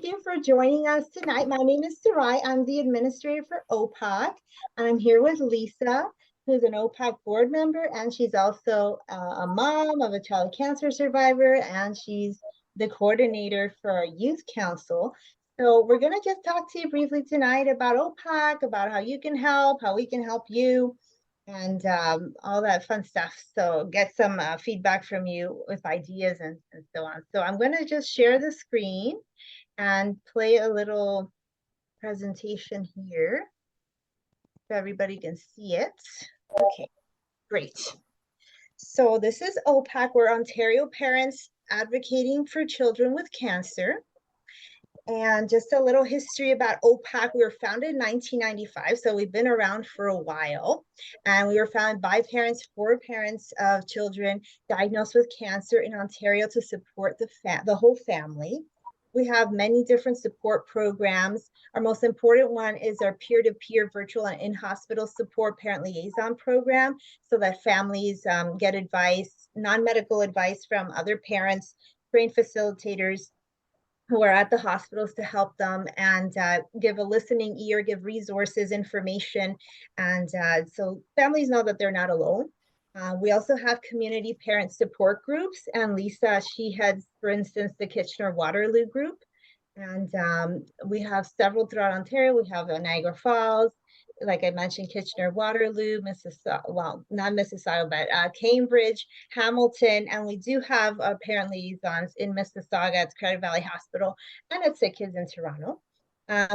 Thank you for joining us tonight. My name is Sarai. I'm the administrator for OPACC, and I'm here with Lisa, who's an OPACC board member, and she's also a mom of a child cancer survivor, and she's the coordinator for our youth council. So we're going to just talk to you briefly tonight about OPACC, about how you can help, how we can help you, and all that fun stuff. So get some feedback from you with ideas and so on. So I'm going to just share the screen and play a little presentation here so everybody can see it. Okay, great. So this is OPACC. We're Ontario Parents Advocating for Children with Cancer. And just a little history about OPACC. We were founded in 1995, so we've been around for a while. And we were founded by parents for parents of children diagnosed with cancer in Ontario to support the whole family. We have many different support programs. Our most important one is our peer-to-peer virtual and in-hospital support parent liaison program, so that families get advice, non-medical advice from other parents, trained facilitators who are at the hospitals to help them and give a listening ear, give resources, information. And so families know that they're not alone. We also have community parent support groups. And Lisa, she heads, for instance, the Kitchener-Waterloo group. And we have several throughout Ontario. We have Niagara Falls, like I mentioned, Kitchener-Waterloo, Mississauga, well, not Mississauga, but Cambridge, Hamilton, and we do have parent liaisons in Mississauga at Credit Valley Hospital and at Sick Kids in Toronto.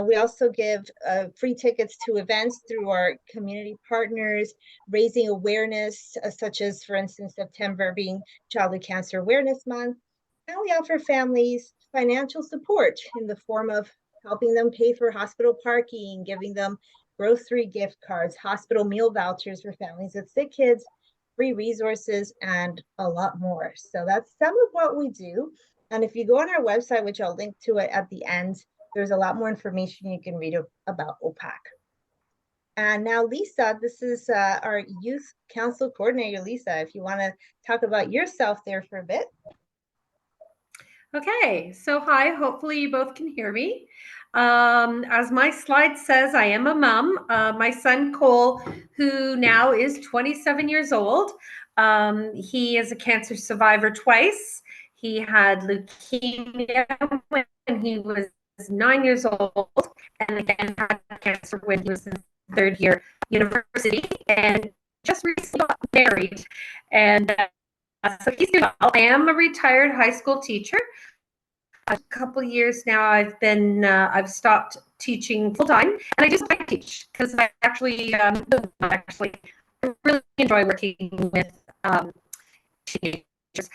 We also give free tickets to events through our community partners, raising awareness, such as, for instance, September being Childhood Cancer Awareness Month. And we offer families financial support in the form of helping them pay for hospital parking, giving them grocery gift cards, hospital meal vouchers for families with sick kids, free resources, and a lot more. So that's some of what we do. And if you go on our website, which I'll link to it at the end, there's a lot more information you can read about OPACC. And now, Lisa, this is our youth council coordinator, Lisa, if you want to talk about yourself there for a bit. Okay, so hi, hopefully you both can hear me. As my slide says, I am a mom. My son Cole, who now is 27 years old, he is a cancer survivor twice. He had leukemia when he was 9 years old, and again had cancer when he was in third year university, and just recently got married. And so he's doing well. I am a retired high school teacher. A couple of years now, I've stopped teaching full time, and I just like to teach because I actually really enjoy working with teenagers.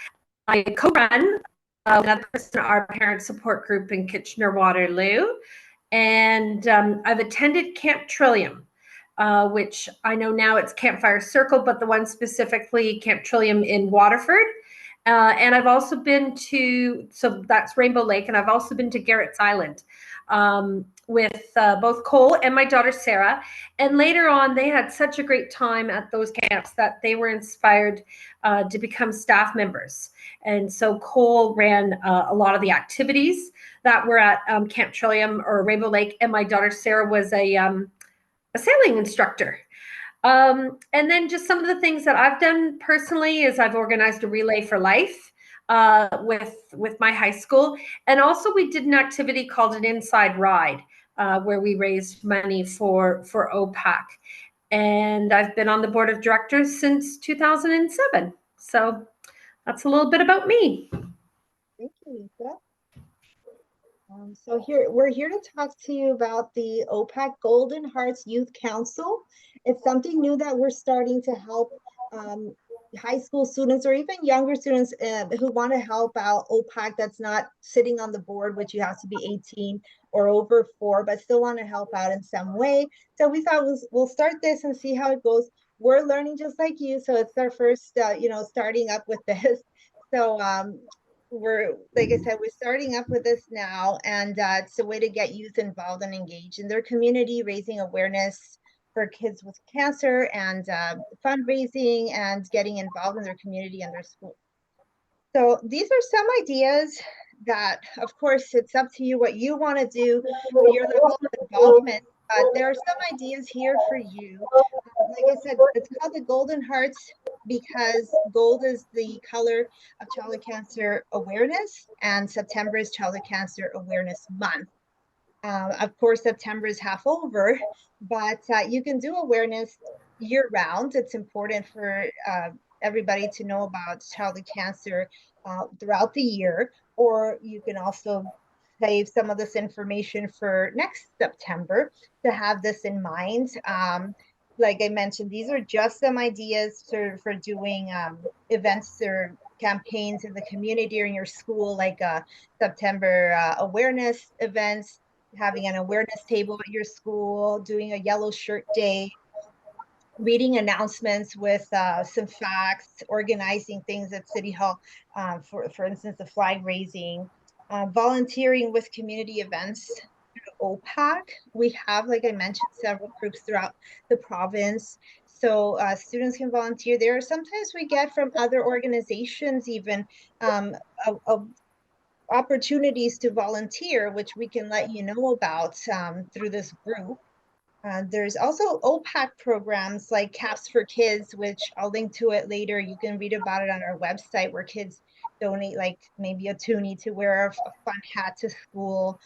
I co-run another person our parent support group in Kitchener-Waterloo, and I've attended Camp Trillium, which I know now it's Campfire Circle, but the one specifically Camp Trillium in Waterford. And I've also been to, so that's Rainbow Lake, and I've also been to Garrett's Island with both Cole and my daughter Sarah. And later on, they had such a great time at those camps that they were inspired to become staff members. And so Cole ran a lot of the activities that were at Camp Trillium or Rainbow Lake, and my daughter Sarah was a sailing instructor. And then just some of the things that I've done personally is I've organized a Relay for Life with my high school. And also we did an activity called an Inside Ride where we raised money for OPACC. And I've been on the board of directors since 2007. So that's a little bit about me. Thank you, Lisa. So we're here to talk to you about the OPACC Golden Hearts Youth Council. It's something new that we're starting to help high school students or even younger students who want to help out OPACC that's not sitting on the board, which you have to be 18 or over 4, but still want to help out in some way. So we thought we'll start this and see how it goes. We're learning just like you, so it's our first, starting up with this. So we're, like I said, we're starting up with this now, and it's a way to get youth involved and engaged in their community, raising awareness for kids with cancer and fundraising and getting involved in their community and their school. So these are some ideas that, of course, it's up to you what you want to do, your level of involvement. But there are some ideas here for you. Like I said, it's called the Golden Hearts because gold is the color of childhood cancer awareness, and September is Childhood Cancer Awareness Month. Of course, September is half over, but you can do awareness year round. It's important for everybody to know about childhood cancer throughout the year, or you can also save some of this information for next September to have this in mind. Like I mentioned, these are just some ideas for doing events or campaigns in the community or in your school, like September awareness events, having an awareness table at your school, doing a yellow shirt day, reading announcements with some facts, organizing things at City Hall, for instance, the flag raising, volunteering with community events through OPACC. We have, like I mentioned, several groups throughout the province. So students can volunteer there. Sometimes we get from other organizations even um, a opportunities to volunteer, which we can let you know about through this group. There's also OPACC programs like Caps for Kids, which I'll link to it later. You can read about it on our website, where kids donate like maybe a toonie to wear a fun hat to school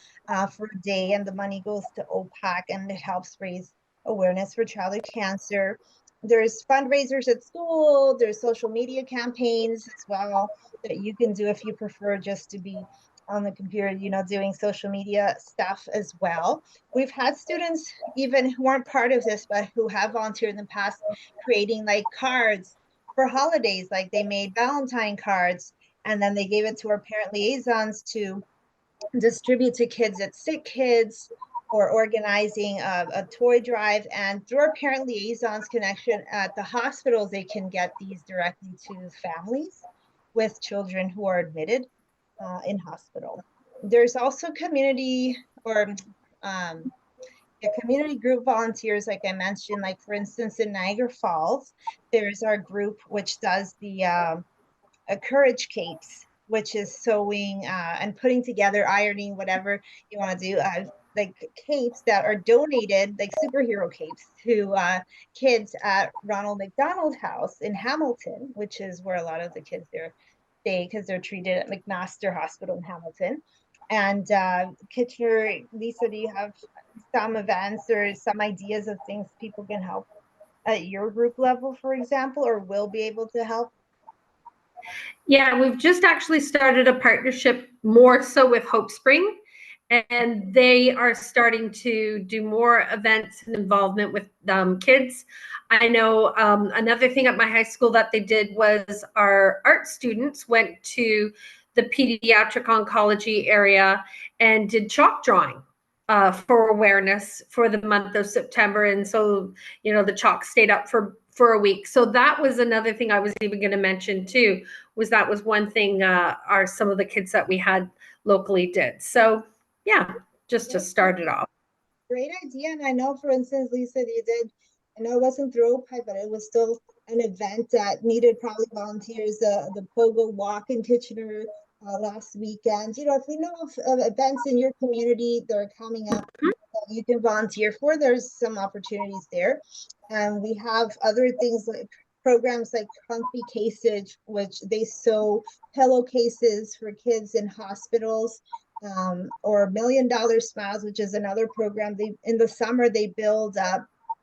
for a day, and the money goes to OPACC and it helps raise awareness for childhood cancer. There's fundraisers at school, there's social media campaigns as well that you can do if you prefer just to be on the computer, doing social media stuff as well. We've had students even who aren't part of this, but who have volunteered in the past, creating like cards for holidays. Like they made Valentine cards and then they gave it to our parent liaisons to distribute to kids at Sick Kids, or organizing a toy drive. And through our parent liaisons connection at the hospitals, they can get these directly to families with children who are admitted in hospital. There's also community or community group volunteers, like I mentioned, like for instance, in Niagara Falls, there's our group which does the courage capes, which is sewing and putting together, ironing, whatever you want to do, like capes that are donated, like superhero capes, to kids at Ronald McDonald House in Hamilton, which is where a lot of the kids there stay because they're treated at McMaster Hospital in Hamilton. And Kitchener, Lisa, do you have some events or some ideas of things people can help at your group level, for example, or will be able to help? Yeah, we've just actually started a partnership more so with Hope Spring, and they are starting to do more events and involvement with kids. I know another thing at my high school that they did was our art students went to the pediatric oncology area and did chalk drawing for awareness for the month of September. And so, the chalk stayed up for a week. So that was another thing I was even going to mention too, that was one thing some of the kids that we had locally did. So yeah, just to start it off. Great idea. And I know, for instance, Lisa, you did, I know it wasn't through OPAC, but it was still an event that needed probably volunteers, the Pogo Walk in Kitchener last weekend. If we know of events in your community that are coming up that you can volunteer for, there's some opportunities there. And we have other things like programs like Comfy Caseage, which they sew pillowcases for kids in hospitals, or $1,000,000 Smiles, which is another program. In the summer, they build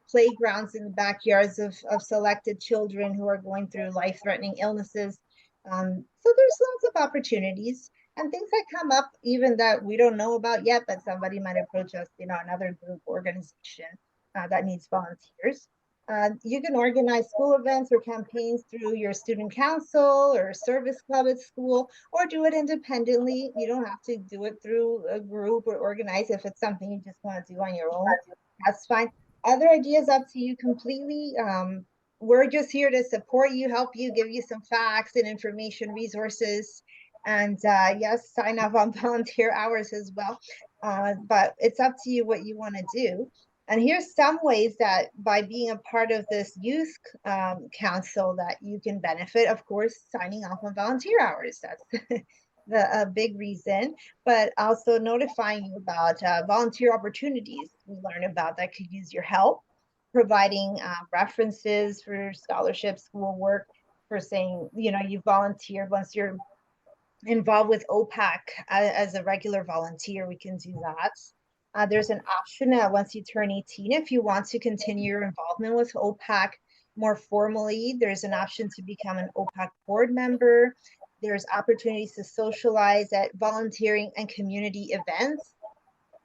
playgrounds in the backyards of selected children who are going through life-threatening illnesses. So there's lots of opportunities and things that come up even that we don't know about yet, but somebody might approach us, another group organization that needs volunteers. You can organize school events or campaigns through your student council or service club at school, or do it independently. You don't have to do it through a group or organize. If it's something you just want to do on your own, that's fine. Other ideas up to you completely. We're just here to support you, help you, give you some facts and information, resources, and yes, sign up on volunteer hours as well. But it's up to you what you want to do. And here's some ways that by being a part of this youth council that you can benefit. Of course, signing off on volunteer hours. That's a big reason, but also notifying you about volunteer opportunities we learn about that could use your help, providing references for scholarship, schoolwork, for saying, you volunteered once you're involved with OPACC as a regular volunteer, we can do that. There's an option once you turn 18, if you want to continue your involvement with OPACC more formally, there's an option to become an OPACC board member. There's opportunities to socialize at volunteering and community events.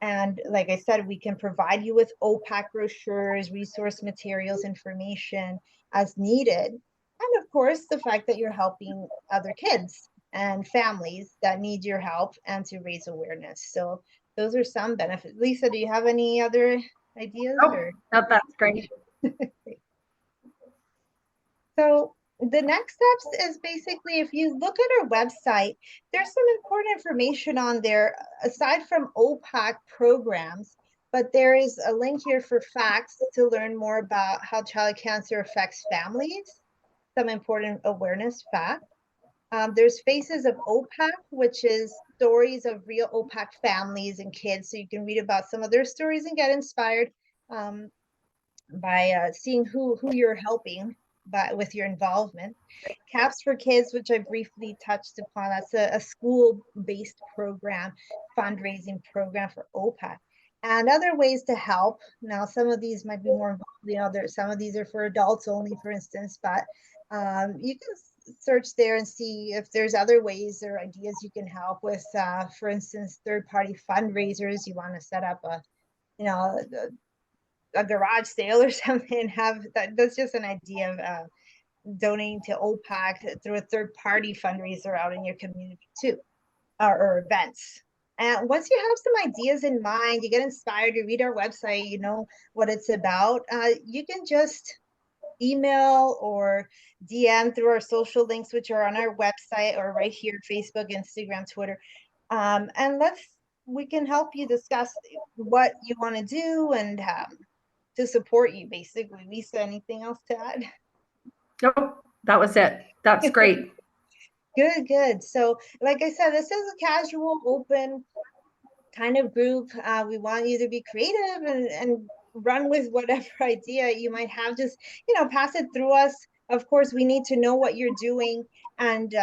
And like I said, we can provide you with OPACC brochures, resource materials, information as needed. And of course, the fact that you're helping other kids and families that need your help and to raise awareness. So those are some benefits. Lisa, do you have any other ideas? Oh, that's great. So the next steps is basically, if you look at our website, there's some important information on there aside from OPACC programs, but there is a link here for facts to learn more about how child cancer affects families, some important awareness facts. There's Faces of OPACC, which is stories of real OPACC families and kids. So you can read about some of their stories and get inspired by seeing who you're helping with your involvement. Caps for Kids, which I briefly touched upon, that's a school-based program, fundraising program for OPACC. And other ways to help. Now, some of these might be more involved, some of these are for adults only, for instance, but you can search there and see if there's other ways or ideas you can help with, for instance, third-party fundraisers. You want to set up a garage sale or something and have that's just an idea of donating to OPACC through a third-party fundraiser out in your community too, or events. And once you have some ideas in mind, you get inspired, you read our website, you know what it's about, you can just email or DM through our social links, which are on our website or right here, Facebook, Instagram, Twitter. And we can help you discuss what you want to do and to support you, basically. Lisa, anything else to add? Nope, that was it. That's great. Good. So, like I said, this is a casual, open kind of group. We want you to be creative and run with whatever idea you might have. Just, pass it through us. Of course, we need to know what you're doing and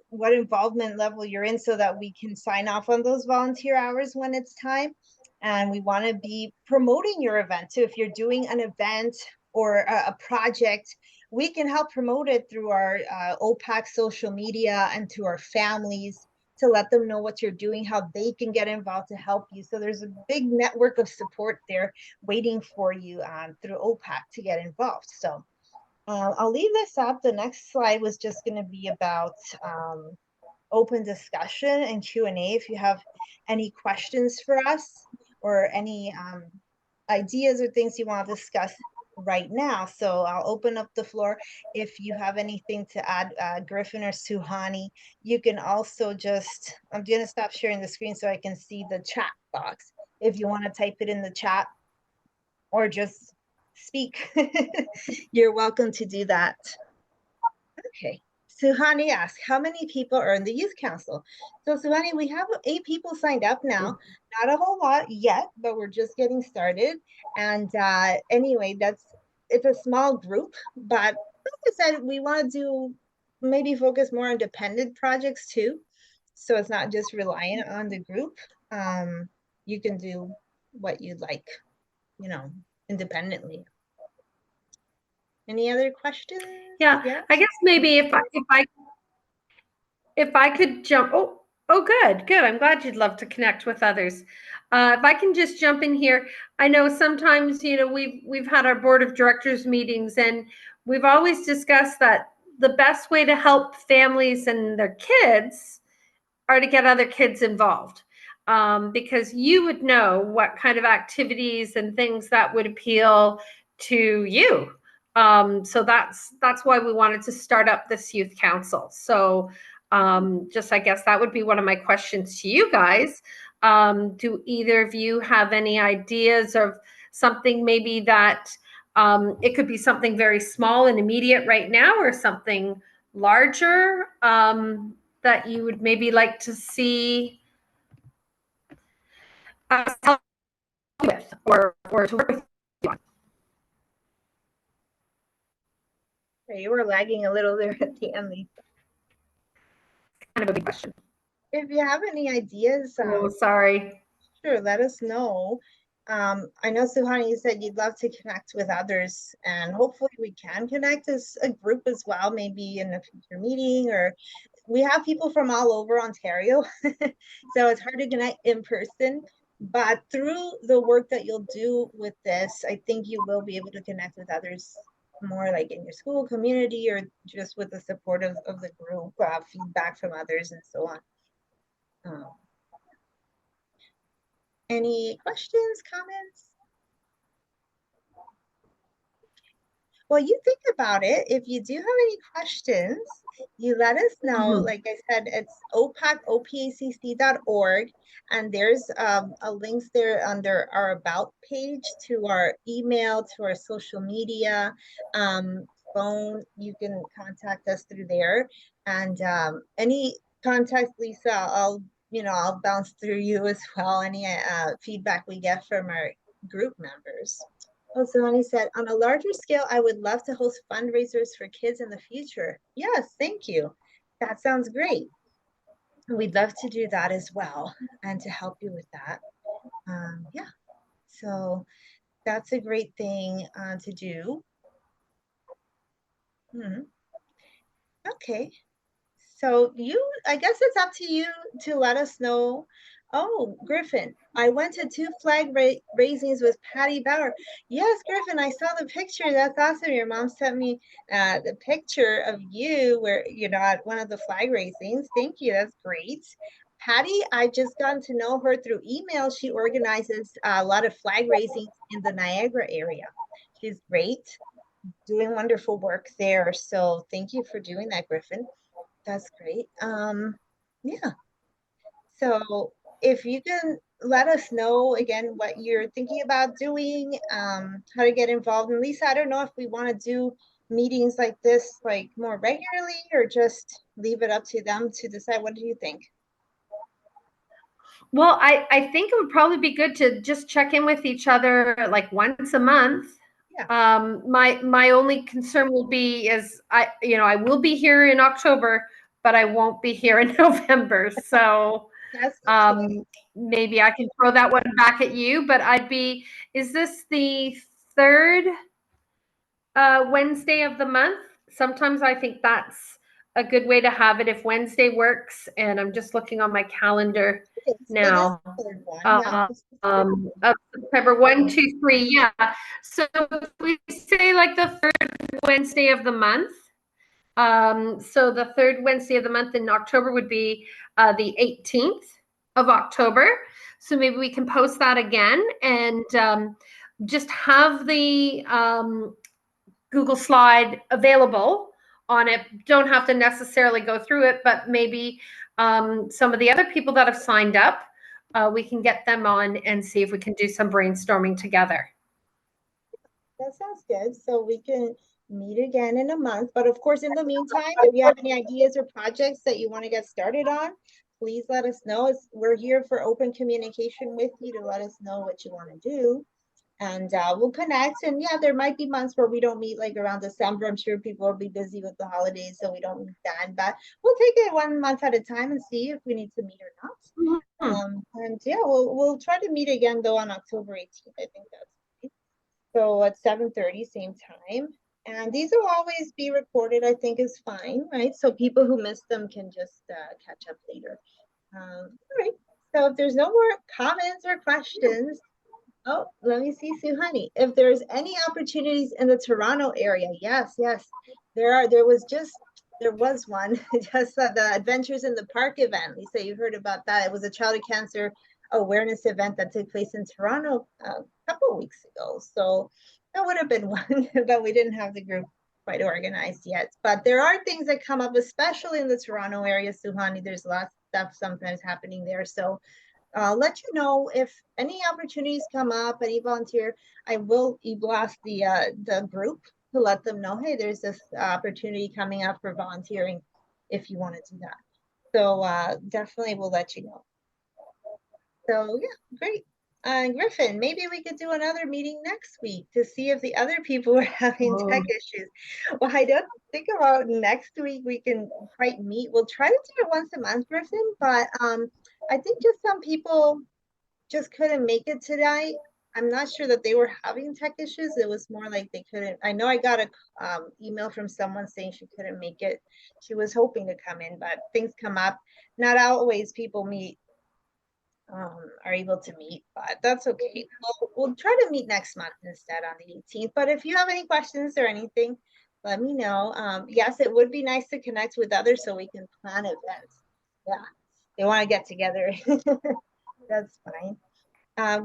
what involvement level you're in so that we can sign off on those volunteer hours when it's time. And we want to be promoting your event too. If you're doing an event or a project, we can help promote it through our OPACC social media and to our families to let them know what you're doing, how they can get involved to help you. So there's a big network of support there waiting for you through OPACC to get involved. So I'll leave this up. The next slide was just going to be about open discussion and Q&A. If you have any questions for us or any ideas or things you want to discuss right now. So I'll open up the floor. If you have anything to add, Griffin or Suhani, you can also just, I'm going to stop sharing the screen so I can see the chat box. If you want to type it in the chat or just speak, you're welcome to do that. Okay. Suhani asks, how many people are in the youth council? So Suhani, we have 8 people signed up now. Not a whole lot yet, but we're just getting started. And anyway, it's a small group, but like I said, we want to maybe focus more on dependent projects too. So it's not just relying on the group. You can do what you'd like, independently. Any other questions? Yeah, I guess maybe if I could jump. Oh, good. I'm glad you'd love to connect with others. If I can just jump in here, I know sometimes we've had our board of directors meetings, and we've always discussed that the best way to help families and their kids are to get other kids involved, because you would know what kind of activities and things that would appeal to you. So that's why we wanted to start up this youth council. So just I guess that would be one of my questions to you guys. Do either of you have any ideas of something maybe that it could be something very small and immediate right now or something larger? that you would maybe like to see us help with or to work with you on? Okay, you were lagging a little there at the end, Lisa. Kind of a big question. If you have any ideas, Oh, sorry. sure, let us know. I know, Suhani, you said you'd love to connect with others, and hopefully we can connect as a group as well, maybe in a future meeting, or we have people from all over Ontario, so it's hard to connect in person. But through the work that you'll do with this, I think you will be able to connect with others more like in your school community or just with the support of the group, feedback from others and so on. Um, any questions, comments? Well, you think about it. If you do have any questions, you let us know. Mhm. Like I said, it's opacc.org, and there's a links there under our about page to our email, to our social media, phone. You can contact us through there, and any contact, Lisa, I'll bounce through you as well. Any feedback we get from our group members. Oh, Savani said, on a larger scale, I would love to host fundraisers for kids in the future. Yes, thank you. That sounds great. We'd love to do that as well and to help you with that. Yeah, so that's a great thing to do. Okay. So I guess it's up to you to let us know. Oh, Griffin, I went to two flag raisings with Patty Bauer. Yes, Griffin, I saw the picture. That's awesome. Your mom sent me the picture of you where, at one of the flag raisings. Thank you. That's great. Patty, I've just gotten to know her through email. She organizes a lot of flag raisings in the Niagara area. She's great, doing wonderful work there. So thank you for doing that, Griffin. That's great. Yeah. So if you can let us know again what you're thinking about doing, how to get involved. And Lisa, I don't know if we want to do meetings like this like more regularly or just leave it up to them to decide. What do you think? Well, I think it would probably be good to just check in with each other like once a month. Yeah. My only concern will be is I will be here in October, but I won't be here in November. So That's okay. maybe I can throw that one back at you. But is this the third Wednesday of the month? Sometimes I think that's a good way to have it if Wednesday works. And I'm just looking on my calendar It is now. the third one. Yeah. Of September 1, 2, 3. Yeah. So if we say like the third Wednesday of the month. So the third Wednesday of the month in October would be the 18th of October. So maybe we can post that again and just have the Google slide available on it. Don't have to necessarily go through it, but maybe some of the other people that have signed up, we can get them on and see if we can do some brainstorming together. That sounds good. So we can meet again in a month. But of course, in the meantime, if you have any ideas or projects that you want to get started on, please let us know. We're here for open communication with you to let us know what you want to do. And we'll connect. And yeah, there might be months where we don't meet like around December. I'm sure people will be busy with the holidays, so we don't meet then. But we'll take it 1 month at a time and see if we need to meet or not. And yeah, we'll try to meet again though on October 18th. I think that's great. So at 7:30, same time. And these will always be recorded, I think is fine, right? So people who missed them can just catch up later. All right. So if there's no more comments or questions, oh, let me see, Sue Honey. If there's any opportunities in the Toronto area, yes, there are. There was one, just the Adventures in the Park event. Lisa, you heard about that. It was a childhood cancer awareness event that took place in Toronto a couple of weeks ago. So that would have been one, but we didn't have the group quite organized yet. But there are things that come up, especially in the Toronto area, Suhani. There's lots of stuff sometimes happening there. So I'll let you know if any opportunities come up, any volunteer. I will e-blast the group to let them know, hey, there's this opportunity coming up for volunteering if you want to do that. So definitely we'll let you know. So yeah, great. Griffin, maybe we could do another meeting next week to see if the other people are having tech issues. Well, I don't think about next week we can quite meet. We'll try to do it once a month, Griffin, but I think just some people just couldn't make it tonight. I'm not sure that they were having tech issues. It was more like they couldn't. I know I got a email from someone saying she couldn't make it. She was hoping to come in, but things come up. Not always people meet are able to meet, but that's okay. We'll try to meet next month instead on the 18th. But if you have any questions or anything, let me know. Yes, it would be nice to connect with others so we can plan events. Yeah, they want to get together. That's fine.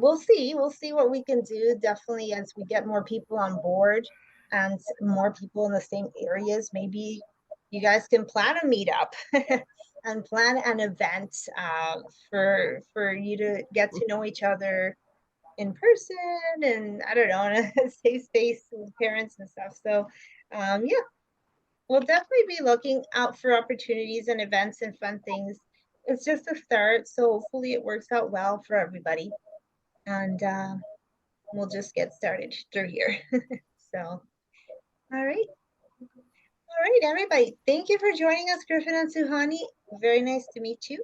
We'll see. We'll see what we can do. Definitely, as we get more people on board and more people in the same areas, maybe you guys can plan a meetup and plan an event for you to get to know each other in person and I don't know, in a safe space with parents and stuff. So, yeah, we'll definitely be looking out for opportunities and events and fun things. It's just a start, so hopefully it works out well for everybody and we'll just get started through here. So, all right. All right, everybody. Thank you for joining us, Griffin and Suhani. Very nice to meet you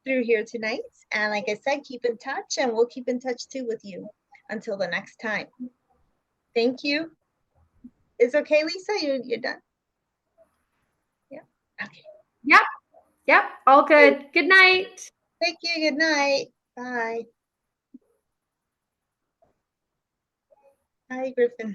through here tonight. And like I said, keep in touch and we'll keep in touch too with you until the next time. Thank you. It's okay, Lisa? You're done? Yeah. Okay. Yep. Yep. All good. Good night. Thank you. Good night. Bye. Bye, Griffin.